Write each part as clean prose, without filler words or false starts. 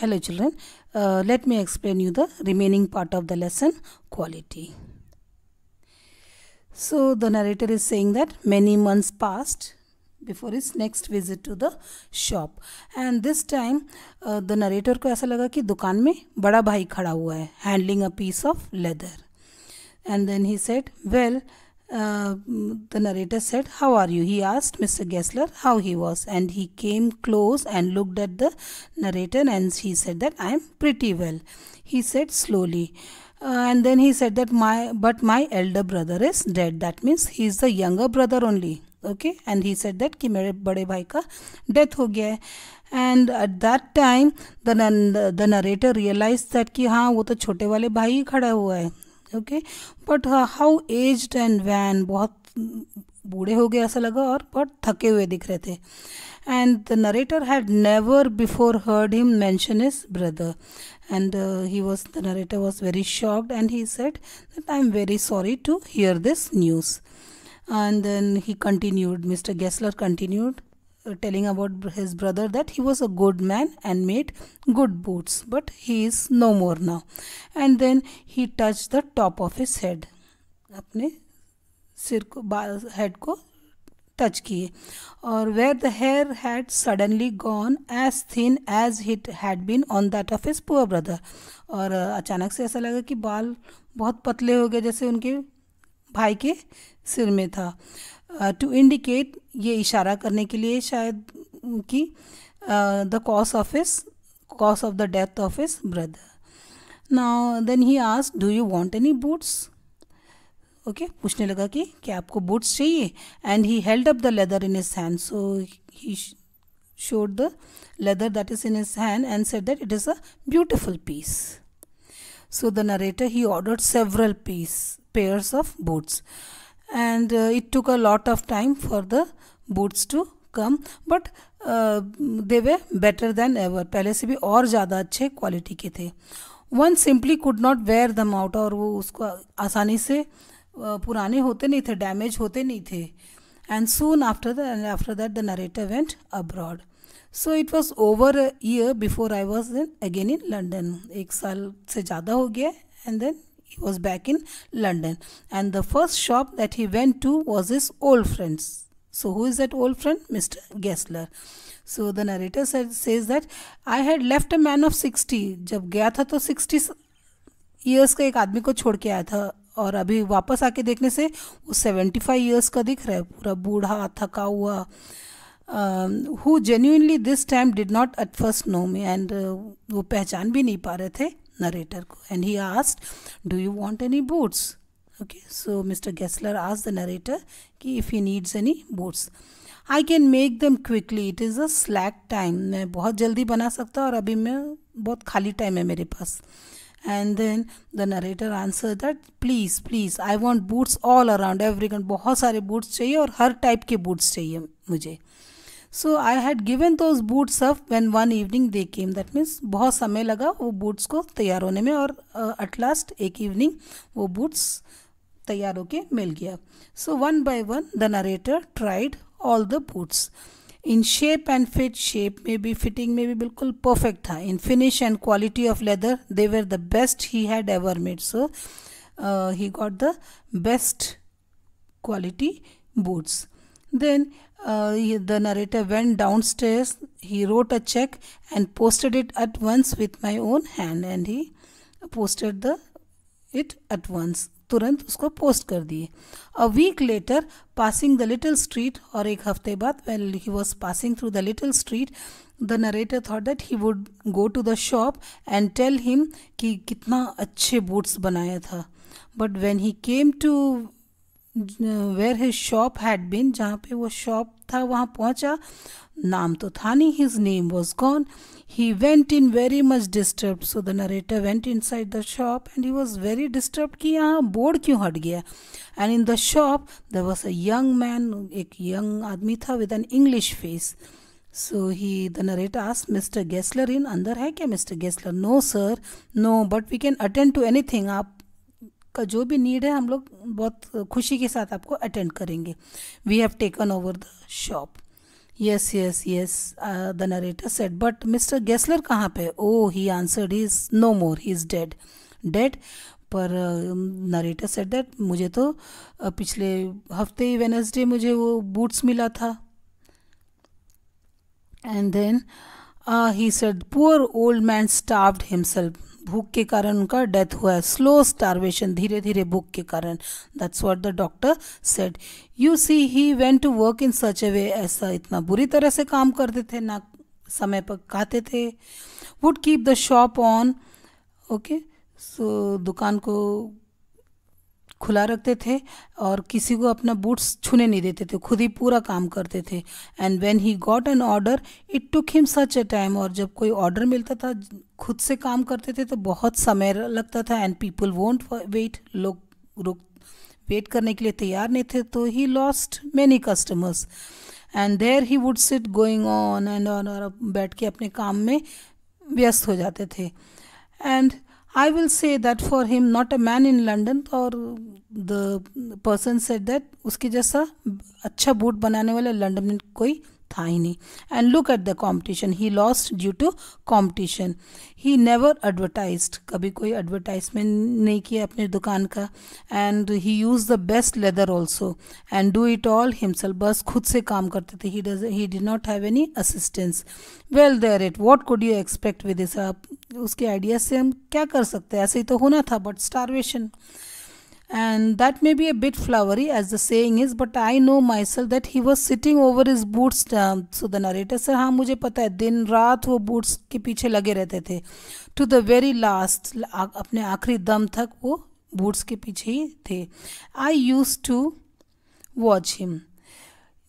Hello children, let me explain you the remaining part of the lesson, quality. So the narrator is saying that many months passed before his next visit to the shop, and this time the narrator को ऐसा लगा कि दुकान में बड़ा भाई खड़ा हुआ है handling a piece of leather. And then he said, well, the narrator said, how are you? He asked Mr. Gessler how he was, and he came close and looked at the narrator, and he said that I am pretty well. He said slowly, and then he said that my elder brother is dead. That means he is the younger brother only. Okay, and he said that कि मेरे बड़े भाई का death हो गया है. And at that time the narrator realized that कि हाँ वो तो छोटे वाले भाई ही खड़ा हुआ है. Okay, but how aged and wan, बहुत बूढ़े हो गए ऐसा लगा और बहुत थके हुए दिख रहे थे. And the narrator had never before heard him mention his brother, and the narrator was very shocked, and he said that I am very sorry to hear this news. And then he continued, Mr. Gessler continued telling about his brother that he was a good man and made good boots, but he is no more now. And then he touched the top of his head, अपने सिर को head को touch किए, और where the hair had suddenly gone as thin as it had been on that of his poor brother. और अचानक से ऐसा लगा कि बाल बहुत पतले हो गए जैसे उनके भाई के सिर में था. To indicate, ये इशारा करने के लिए शायद कि the cause of the death of his brother. Now then he asked, do you want any boots? Okay, पूछने लगा कि क्या आपको boots चाहिए? And he held up the leather in his hand. So he showed the leather that is in his hand and said that it is a beautiful piece. So the narrator, he ordered several pairs of boots. And it took a lot of time for the boots to come, but they were better than ever. पहले से भी और ज़्यादा अच्छे quality के थे. One simply could not wear them out, और वो उसको आसानी से पुराने होते नहीं थे, डैमेज होते नहीं थे. And soon after that the narrator went abroad. So it was over a year before I was again in London. एक साल से ज़्यादा हो गया, and then he was back in London, and the first shop that he went to was his old friend's. So who is that old friend? Mr. Gessler. So the narrator says that I had left a man of 60. जब गया था तो 60 years का एक आदमी को छोड़ के आया था, और अभी वापस आके देखने से वो 75 years का दिख रहा है, पूरा बूढ़ा थका हुआ. Who genuinely this time did not at first know me, and वो पहचान भी नहीं पा रहे थे narrator को. And he asked, do you want any boots? Okay, so Mr. Gessler asked the narrator कि if he needs any boots. I can make them quickly. It is a slack time. मैं बहुत जल्दी बना सकता हूँ और अभी मैं बहुत खाली टाइम है मेरे पास. And then the narrator answered that please I want boots all around, everyone. बहुत सारे boots चाहिए और हर type के boots चाहिए मुझे. So I had given those boots up when one evening they came. That means बहुत समय लगा वो boots को तैयार होने में, और at last एक evening वो boots तैयार होके मिल गया. So one by one the narrator tried all the boots. In shape and fit, shape में भी, fitting में भी बिल्कुल perfect था. In finish and quality of leather, they were the best he had ever made. So he got the best quality boots. It the narrator went downstairs. He wrote a check and posted it at once with my own hand, and he posted it at once. तुरंत उसको post कर दिए. A week later, passing the little street, और एक हफ्ते बाद when he was passing through the little street, the narrator thought that he would go to the shop and tell him कि कितना अच्छे boots बनाया था. But when he came to where his shop had been, जहाँ पे वो shop था वहाँ पहुँचा, नाम तो था नहीं, his name was gone. He went in very much disturbed. So the narrator went inside the shop and he was very disturbed कि यहाँ बोर्ड क्यों हट गया. And in the shop there was a young man, एक young आदमी था with an English face. So the narrator asked, Mr. Gessler in, अंदर है क्या Mr. Gessler? No sir, no, but we can attend to anything. आप का जो भी नीड है हम लोग बहुत खुशी के साथ आपको अटेंड करेंगे. We have taken over the shop. Yes, yes, yes, the narrator said, but Mr. Gessler कहाँ पे? Oh, he answered, he is no more, he is dead. Dead? पर नरेटर सेड दैट मुझे तो पिछले हफ्ते ही वेनसडे मुझे वो बूट्स मिला था. And then he said poor old man starved himself. भूख के कारण उनका डेथ हुआ है. स्लो स्टारवेशन, धीरे धीरे भूख के कारण. That's what the doctor said. You see he went to work in such a way. ऐसा इतना बुरी तरह से काम करते थे, ना समय पर खाते थे. Would keep the shop on. Okay, so दुकान को खुला रखते थे और किसी को अपना बूट्स छूने नहीं देते थे, खुद ही पूरा काम करते थे. And when he got an order it took him such A time. और जब कोई ऑर्डर मिलता था, खुद से काम करते थे तो बहुत समय लगता था. And people won't wait. लोग रुक वेट करने के लिए तैयार नहीं थे, तो he lost many customers. And there he would sit going on and on. और बैठ के अपने काम में व्यस्त हो जाते थे. And I will say that for him, not a man in London. और the person said that उसके जैसा अच्छा बूट बनाने वाला लंदन में कोई था ही नहीं. And look at the competition. He lost due to competition. He never advertised. कभी कोई एडवर्टाइजमेंट नहीं किया अपने दुकान का. And he use the best leather also and do it all himself. बस खुद से काम करते थे. He did not have any assistance. Well there it. What could you expect with this. आप उसके आइडिया से हम क्या कर सकते हैं, ऐसे ही तो होना था. But starvation. And that may be a bit flowery as the saying is, but I know myself that he was sitting over his boots. So the narrator said, हाँ मुझे पता है, दिन रात वो बूट्स के पीछे लगे रहते थे. To the very last, अपने आखिरी दम तक वो बूट्स के पीछे ही थे. I used to watch him.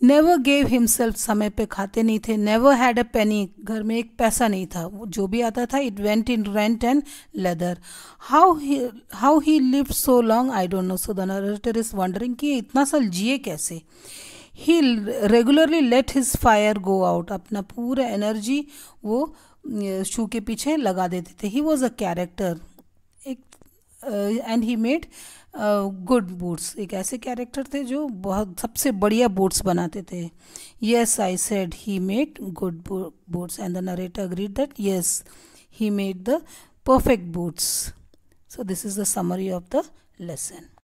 Never gave himself. समय पे खाते नहीं थे. नेवर हैड अ पेनी. घर में एक पैसा नहीं था. जो भी आता था it went in rent and leather. How he lived so long I don't know. So the narrator is wondering कि इतना साल जिए कैसे. He regularly let his fire go out. अपना पूरा एनर्जी वो शू के पीछे लगा देते थे. He was a character. एक and he made good boots. एक ऐसे कैरेक्टर थे जो बहुत सबसे बढ़िया बूट्स बनाते थे. Yes I said he made good boots. And the narrator agreed that yes he made the perfect boots. So this is the summary of the lesson.